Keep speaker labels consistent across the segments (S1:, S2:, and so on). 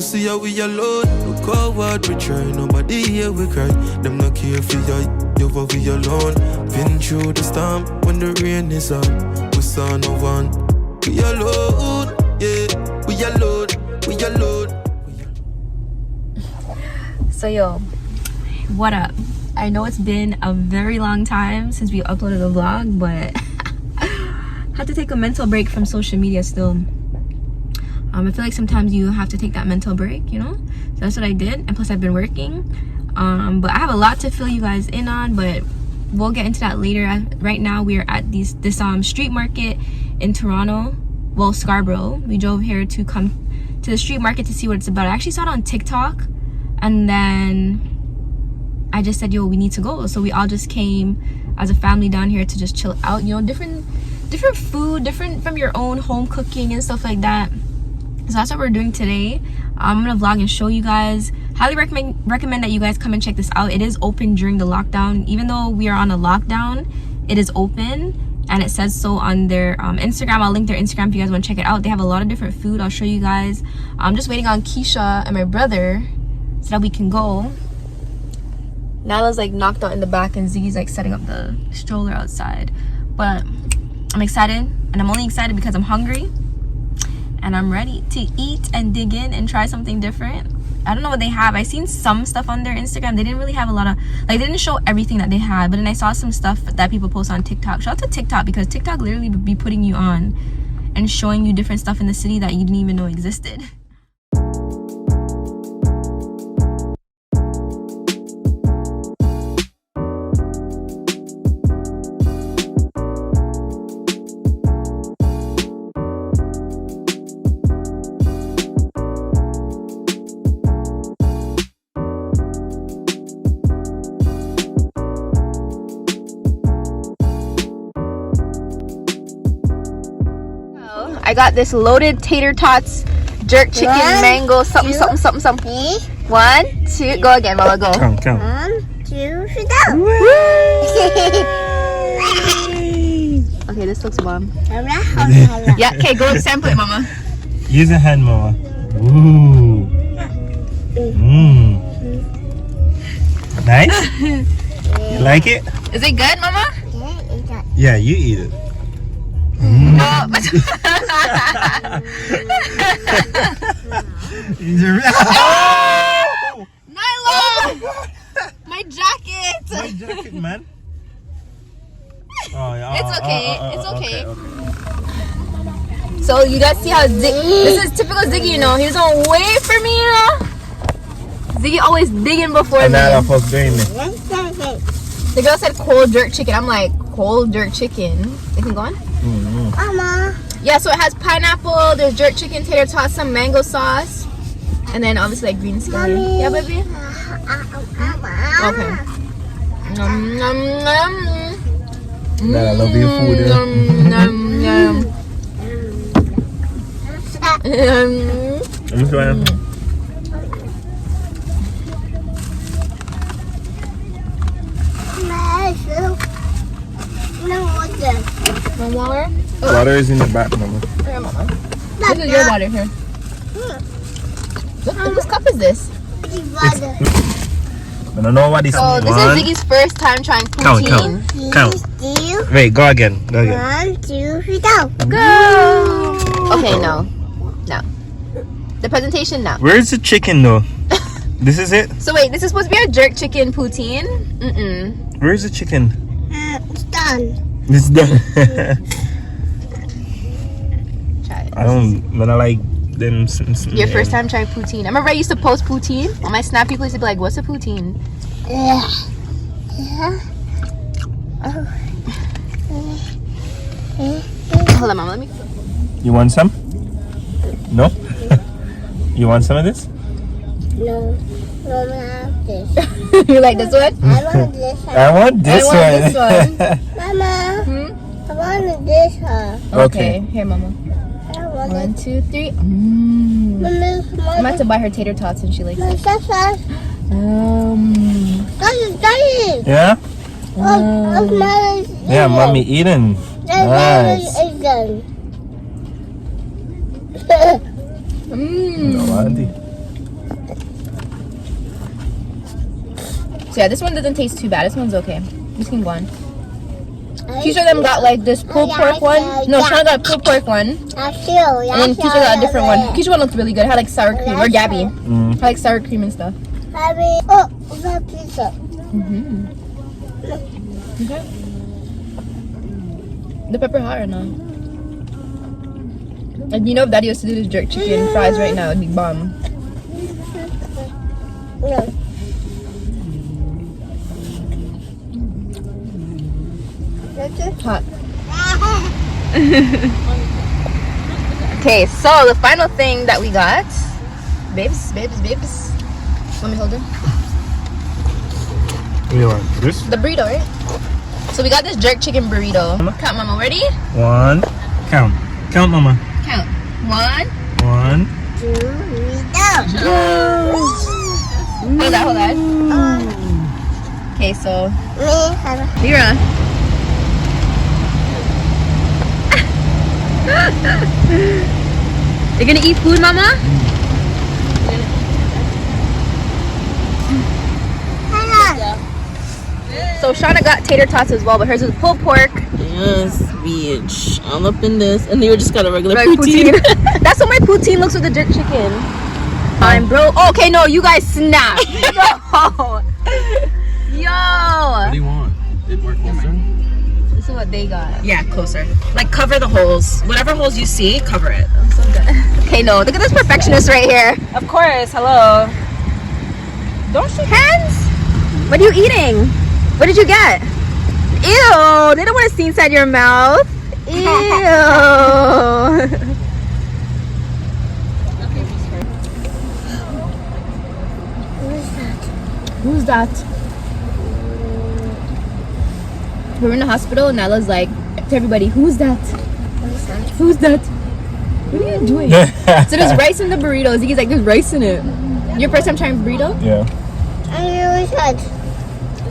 S1: see how we alone. Look how hard we try, nobody here we cry. Them not care for you for we alone. Been through the storm when the rain is on. We saw no one. We alone, yeah. We alone, we alone.
S2: So yo, what up? I know it's been a very long time since we uploaded a vlog, but had to take a mental break from social media still. I feel like sometimes you have to take that mental break, you know? So that's what I did, and plus I've been working. But I have a lot to fill you guys in on, but we'll get into that later. Right now we are at this street market in Toronto, well, Scarborough. We drove here to come to the street market to see what it's about. I actually saw it on TikTok, and then I just said, yo, we need to go. So we all just came as a family down here to just chill out, you know, different food, different from your own home cooking and stuff like that. So that's what we're doing today. I'm gonna vlog and show you guys. Highly recommend that you guys come and check this out. It is open during the lockdown. Even though we are on a lockdown, it is open, and it says so on their Instagram. I'll link their Instagram if you guys want to check it out. They have a lot of different food. I'll show you guys. I'm just waiting on Keisha and my brother so that we can go. Nyla's like knocked out in the back, and Ziggy's like setting up the stroller outside. But I'm excited, and I'm only excited because I'm hungry and I'm ready to eat and dig in and try something different. I don't know what they have. I seen some stuff on their Instagram. They didn't really have a lot of, like, they didn't show everything that they had, but then I saw some stuff that people post on TikTok. Shout out to TikTok, because TikTok literally be putting you on and showing you different stuff in the city that you didn't even know existed. I got this loaded tater tots, jerk chicken, mango, something. 1, 2, go again, Mama, go.
S3: Count.
S4: 1, 2, 3, go.
S2: Okay, this looks bomb. Yeah, okay, go sample it, Mama.
S3: Use a hand, Mama. Ooh. Nice? You like it?
S2: Is it good, Mama?
S3: Yeah, you eat it.
S2: No. Nyla! My jacket!
S3: My jacket, man. Oh, yeah.
S2: It's okay. It's okay.
S3: Okay.
S2: So you guys see how this is typical Ziggy, you know. He doesn't wait for me, you know. Ziggy always digging before me. The girl said cold jerk chicken. I'm like, cold jerk chicken. It can go on?
S4: Mama.
S2: Yeah, so it has pineapple, there's jerk chicken, tater tots, some mango sauce, and then obviously like green scallion. Yeah, baby? Okay.
S3: Dad, I love your food. I'm trying.
S2: No water?
S3: Water is in the back, Mama.
S2: Here, Mama. This is your water here. Whose cup is this?
S3: I don't know what this is.
S2: Oh, this is Ziggy's first time trying poutine.
S3: Count. Wait, go again.
S4: 1, 2, 3, go.
S2: Go! Okay, no. The presentation now.
S3: Where's the chicken, though? This is it?
S2: So wait, this is supposed to be a jerk chicken poutine?
S3: Where's the chicken?
S4: It's done.
S3: It's done.
S2: Try it.
S3: I don't, but I like them.
S2: Your first time trying poutine. I remember I used to post poutine on my Snap. People used to be like, "What's a poutine?" Hold on, Mom. Let me.
S3: You want some? No? You want some of this?
S4: No. Mama, this.
S2: You like this one?
S4: I want this one.
S3: I want this one.
S4: Mama, I want this one.
S2: Okay. Here, Mama.
S4: I want
S2: 1, 2, 3.
S4: Mama,
S2: I'm about to buy her tater tots and she likes it.
S4: Daddy.
S3: Yeah?
S4: Mommy's
S3: Yeah, Mommy eating. Nice.
S4: eating.
S3: No, Auntie.
S2: So yeah, this one doesn't taste too bad. This one's okay. This can go on. Keisha them got like this pulled pork one. No, Shana got a pulled pork one. And then Keisha got a different one. Keisha one looked really good. It had like sour cream. Or Gabby. Had like sour cream and stuff.
S4: Oh, that pizza.
S2: Okay. The pepper hot or not? And you know if Daddy was to do this jerk chicken fries right now, it'd be bomb.
S4: No.
S2: Hot. Okay, so the final thing that we got, babes. Let me hold it.
S3: You want this?
S2: The burrito, right? So we got this jerk chicken burrito. Count, Mama. Ready?
S3: 1. Count, Mama.
S2: Count. 1.
S3: 1.
S2: Hold that. Okay, so Mira. You're gonna eat food, Mama? So Shauna got tater tots as well, but hers was pulled pork.
S5: Yes, bitch. I'm up in this, and you just got a regular
S2: Like
S5: poutine.
S2: That's what my poutine looks with the jerk chicken. Fine, bro. Oh, okay, no, you guys snap. Yo.
S1: What do you want? It work closer?
S2: This is what they got.
S5: Yeah, closer. Like cover the holes. Whatever holes you see, cover it.
S2: So good. Okay, no, look at this perfectionist right here.
S5: Of course. Hello. Don't shake
S2: Hands? What are you eating? What did you get? Ew, they don't want to see inside your mouth. Ew. Who's that? We're in the hospital and Nyla's like to everybody, who's that? Who's that? What are you doing? So there's rice in the burrito. Ziggy's like, there's rice in it. Your first time trying burrito?
S3: Yeah.
S4: Who's that?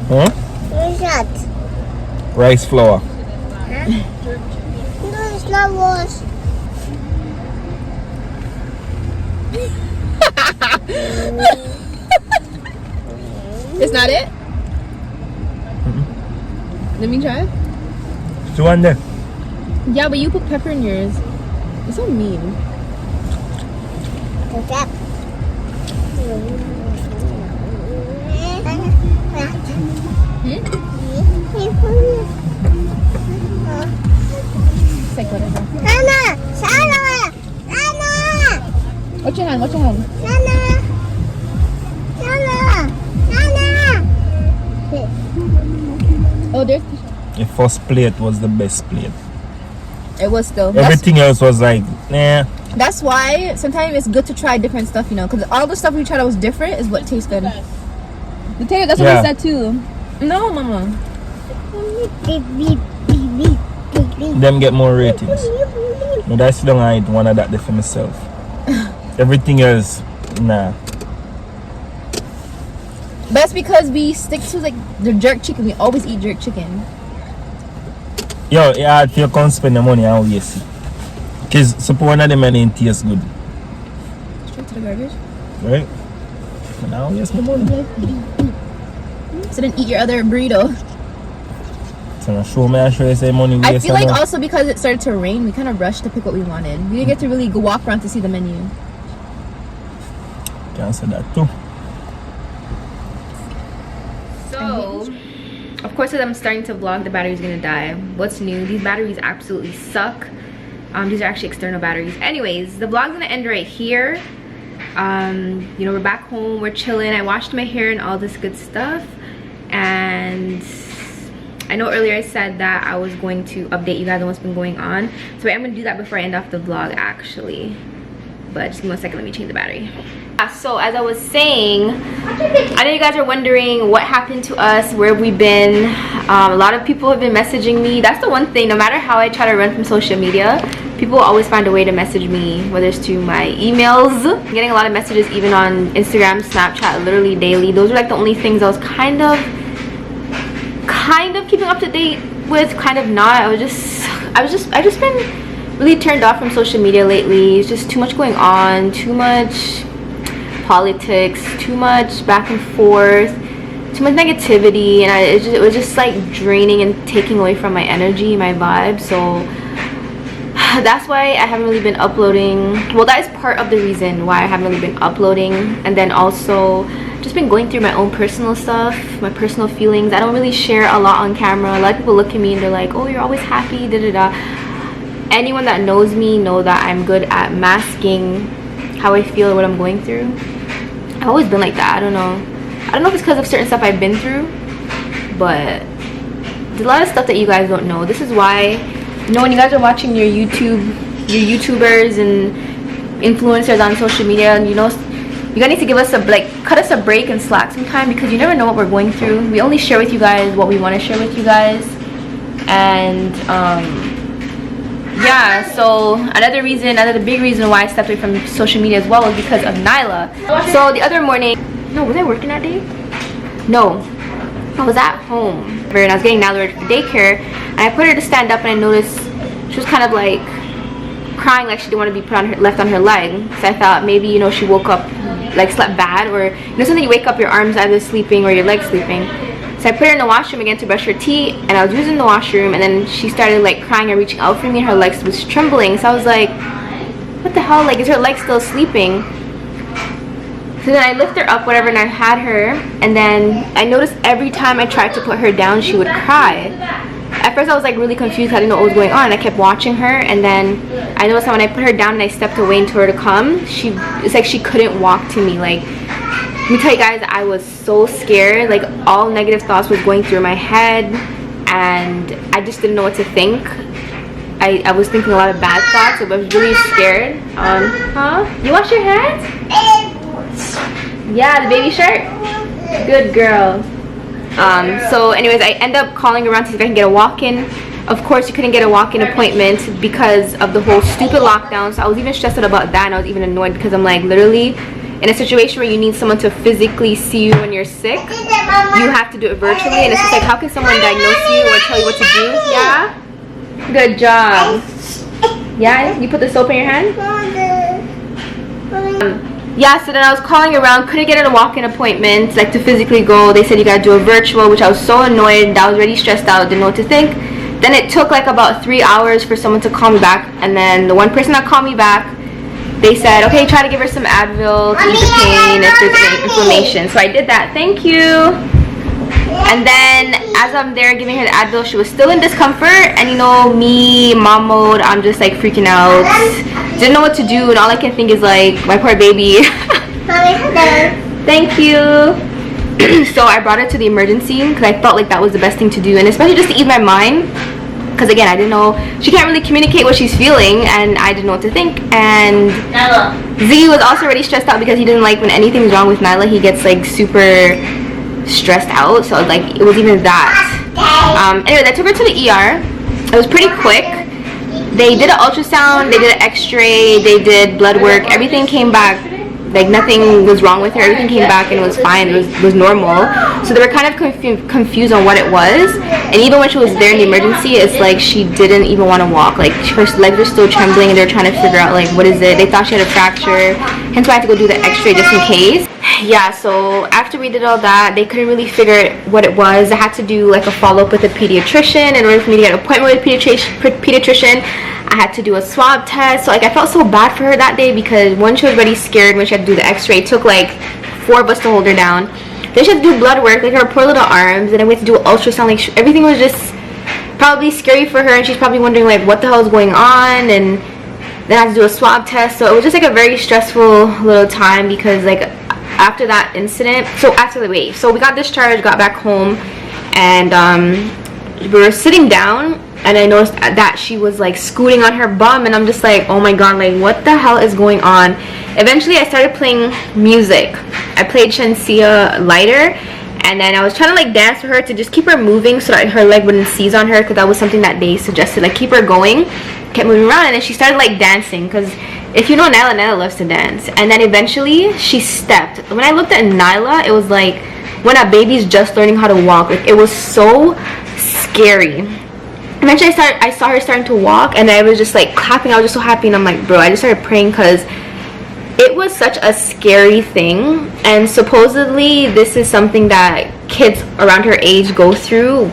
S3: Huh?
S4: Who's that?
S3: Rice flour.
S4: No, it's not wash.
S2: It's not it? Let me try.
S3: So one there.
S2: Yeah, but you put pepper in yours. It's so mean.
S4: What's that?
S2: It's like whatever.
S4: Nana! Nana! Nana!
S2: Watch your hand, watch your hand.
S4: Nana! Nana! Nana!
S2: Oh, there's...
S3: The first plate was the best plate.
S2: It was still.
S3: Everything else was like, nah.
S2: That's why sometimes it's good to try different stuff, you know, because all the stuff we tried that was different is what tastes good. The tater, that's what I said too. No, Mama.
S4: Beep, beep, beep, beep, beep, beep.
S3: Them get more ratings. But I still don't eat one of that there for myself. Everything else, nah.
S2: But that's because we stick to like the jerk chicken. We always eat jerk chicken.
S3: Yo, yeah, if you can't spend the money, I'll waste it. Because suppose one of them ain't taste good.
S2: Straight to the garbage.
S3: Right? And I'll waste my money.
S2: So then eat your other burrito.
S3: So now show me, I show you say money waste.
S2: I feel like
S3: or not.
S2: also because it started to rain, we kind of rushed to pick what we wanted. We didn't get to really go walk around to see the menu.
S3: Can't say that too.
S2: So, of course, as I'm starting to vlog, the battery's gonna die. What's new? These batteries absolutely suck. These are actually external batteries. Anyways, the vlog's gonna end right here. You know, we're back home, we're chilling. I washed my hair and all this good stuff. And I know earlier I said that I was going to update you guys on what's been going on. So I'm gonna do that before I end off the vlog, actually. But just give me 1 second, let me change the battery. So as I was saying, I know you guys are wondering what happened to us, where have we been. A lot of people have been messaging me. That's the one thing, no matter how I try to run from social media, people always find a way to message me, whether it's to my emails. I'm getting a lot of messages even on Instagram, Snapchat, literally daily. Those are like the only things I was kind of keeping up to date with, kind of not. I've just been really turned off from social media lately. It's just too much going on, too much politics, too much back and forth. too much negativity, and it was just like draining and taking away from my energy, my vibe. So that's why I haven't really been uploading. Well, that is part of the reason why I haven't really been uploading. And then also just been going through my own personal stuff, my personal feelings. I don't really share a lot on camera. A lot of people look at me and they're like, oh, you're always happy, da da da. Anyone that knows me know that I'm good at masking how I feel or what I'm going through. I've always been like that. I don't know if it's because of certain stuff I've been through, but there's a lot of stuff that you guys don't know. This is why, you know, when you guys are watching your YouTubers and influencers on social media, and you know, you guys need to give us cut us a break and slack sometime, because you never know what we're going through. We only share with you guys what we want to share with you guys. And yeah, so another big reason why I stepped away from social media as well was because of Nyla. So the other morning, no, was I working that day? No, I was at home and I was getting Nyla ready for daycare, and I put her to stand up, and I noticed she was kind of like crying, like she didn't want to be left on her leg. So I thought maybe, you know, she woke up, like slept bad, or you know, something you wake up, your arms either sleeping or your legs sleeping. So I put her in the washroom again to brush her teeth, and I was using the washroom, and then she started like crying and reaching out for me, and her legs was trembling. So I was like, what the hell, like, is her leg still sleeping? So then I lift her up, whatever, and I had her, and then I noticed every time I tried to put her down, she would cry. At first I was like really confused, I didn't know what was going on. I kept watching her, and then I noticed that when I put her down and I stepped away and told her to come, it's like she couldn't walk to me. Like, let me tell you guys, I was so scared. Like, all negative thoughts was going through my head, and I just didn't know what to think. I was thinking a lot of bad thoughts, so I was really scared. Huh? You wash your hands? Yeah, the baby shirt? Good girl. So anyways, I end up calling around to see if I can get a walk-in. Of course, you couldn't get a walk-in appointment because of the whole stupid lockdown. So I was even stressed out about that, and I was even annoyed because I'm like, literally, in a situation where you need someone to physically see you when you're sick, you have to do it virtually. And it's just like, how can someone diagnose you or tell you what to do? Yeah? Good job. Yeah? You put the soap in your hand? Yeah, so then I was calling around, couldn't get a walk-in appointment, like to physically go. They said you gotta do a virtual, which I was so annoyed. I was already stressed out, didn't know what to think. Then it took like about 3 hours for someone to call me back, and then the one person that called me back, they said, okay, try to give her some Advil to ease the pain if there's any inflammation. So I did that, thank you. And then as I'm there giving her the Advil, she was still in discomfort, and you know me, mom mode, I'm just like freaking out, didn't know what to do, and all I can think is like, my poor baby. Thank you. So I brought her to the emergency because I felt like that was the best thing to do, and especially just to ease my mind, because again, I didn't know, she can't really communicate what she's feeling, and I didn't know what to think. And Z was also already stressed out because he didn't like when anything's wrong with Nyla, he gets like super stressed out. So like, it was even that. Anyway, I took her to the ER. It was pretty quick. They did an ultrasound, they did an x-ray, they did blood work, everything came back, like nothing was wrong with her, everything came back and it was fine, it was normal. So they were kind of confused on what it was, and even when she was there in the emergency, it's like she didn't even want to walk, like her legs were still trembling, and they were trying to figure out like, what is it. They thought she had a fracture, hence why I had to go do the x-ray just in case. Yeah, so after we did all that, they couldn't really figure what it was. I had to do like a follow-up with a pediatrician. In order for me to get an appointment with a pediatrician, I had to do a swab test. So like, I felt so bad for her that day, because one, she was already scared when she had to do the x-ray. It took like 4 of us to hold her down. Then she had to do blood work, like her poor little arms, and then we had to do an ultrasound. Like, everything was just probably scary for her, and she's probably wondering like, what the hell is going on. And then I had to do a swab test. So it was just like a very stressful little time, because like after that incident, so we got discharged, got back home, and we were sitting down, and I noticed that she was like scooting on her bum, and I'm just like, oh my god, like what the hell is going on? Eventually I started playing music. I played Shansia Lighter, and then I was trying to like dance with her to just keep her moving so that her leg wouldn't seize on her, because that was something that they suggested, like keep her going, kept moving around. And then she started like dancing, because if you know Nyla loves to dance. And then eventually she stepped. When I looked at Nyla, it was like when a baby's just learning how to walk. Like, it was so scary. Eventually I saw her starting to walk, and I was just like clapping. I was just so happy, and I'm like, bro, I just started praying, because it was such a scary thing. And supposedly this is something that kids around her age go through.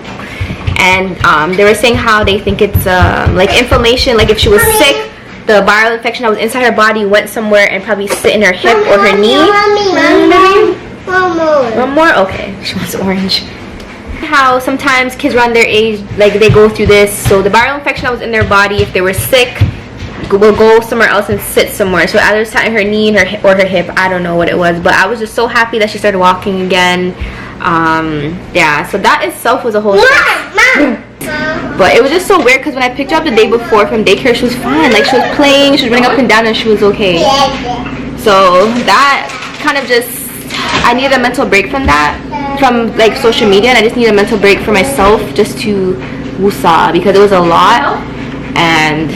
S2: And they were saying how they think it's like inflammation, like if she was sick, the viral infection that was inside her body went somewhere and probably sit in her hip or her knee. One more? Okay, she wants orange. How sometimes kids around their age, like they go through this. So the viral infection that was in their body, if they were sick, will go somewhere else and sit somewhere. So either sat in her knee or her hip. I don't know what it was, but I was just so happy that she started walking again. Yeah, so that itself was a whole stress. But it was just so weird because when I picked her up the day before from daycare, she was fine. Like, she was playing, she was running up and down, and she was okay. So that kind of just, I needed a mental break from that, from like social media, and I just needed a mental break for myself just to woosah, because it was a lot. And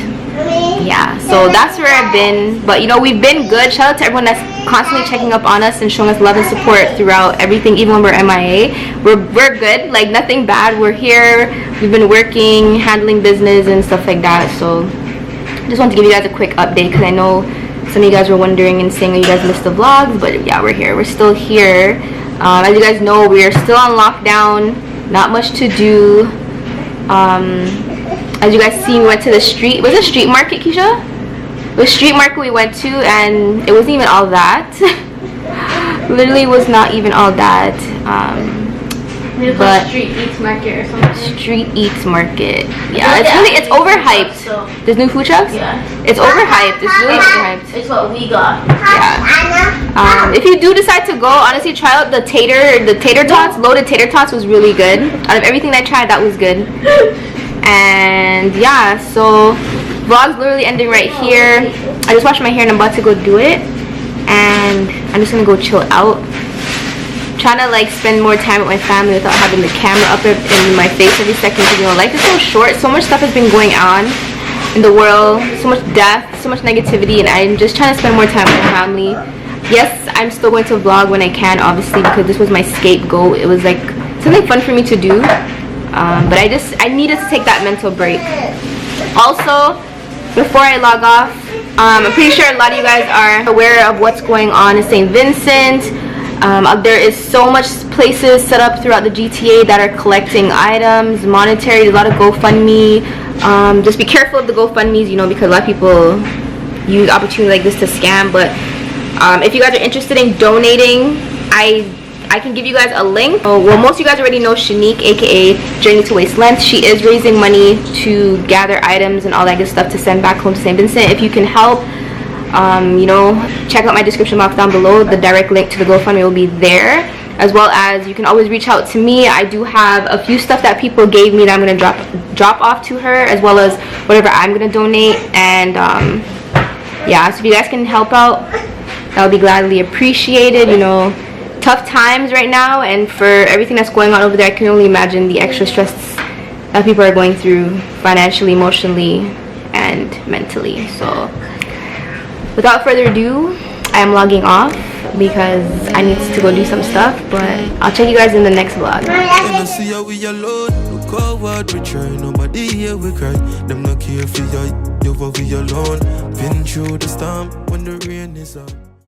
S2: yeah, so that's where I've been. But you know, we've been good. Shout out to everyone that's constantly checking up on us and showing us love and support throughout everything, even when we're MIA. We're good, like nothing bad. We're here, we've been working, handling business and stuff like that. So just wanted to give you guys a quick update, because I know some of you guys were wondering and saying, oh, you guys missed the vlogs. But yeah, we're here, we're still here. As you guys know, we are still on lockdown, not much to do. As you guys see, we went to the street. Was it street market, Keisha? It was street market we went to, and it wasn't even all that. Literally was not even all that. But
S5: Street Eats Market or something.
S2: Street Eats Market. Yeah, it's overhyped.
S5: So,
S2: There's new food trucks?
S5: yeah.
S2: It's overhyped. It's really overhyped.
S5: It's what we got.
S2: Yeah. If you do decide to go, honestly, try out the tater tots. Loaded tater tots was really good. Out of everything I tried, that was good. And yeah, so vlog's literally ending right here. I just washed my hair and I'm about to go do it, and I'm just gonna go chill out, trying to like spend more time with my family without having the camera up in my face every second. You know, life is so short. So much stuff has been going on in the world, so much death, so much negativity, and I'm just trying to spend more time with my family. Yes, I'm still going to vlog when I can, obviously, because this was my scapegoat. It was like something fun for me to do. But I needed to take that mental break. Also, before I log off, I'm pretty sure a lot of you guys are aware of what's going on in St. Vincent. There is so much places set up throughout the GTA that are collecting items, monetary, a lot of GoFundMe. Just be careful of the GoFundMes, you know, because a lot of people use opportunities like this to scam. But if you guys are interested in donating, I can give you guys a link. Oh, well, most of you guys already know Shanique, aka Journey to Waist Length. She is raising money to gather items and all that good stuff to send back home to St. Vincent. If you can help, you know, check out my description box down below. The direct link to the GoFundMe will be there, as well as you can always reach out to me. I do have a few stuff that people gave me that I'm gonna drop off to her, as well as whatever I'm gonna donate. And yeah, so if you guys can help out, that would be gladly appreciated. You know, tough times right now, and for everything that's going on over there, I can only imagine the extra stress that people are going through financially, emotionally, and mentally. So without further ado, I am logging off because I need to go do some stuff, but I'll check you guys in the next vlog.
S1: When I see how we alone, look forward, we try. Nobody here we cry. Them not care for you, you're we alone. Been through the storm when the rain is on.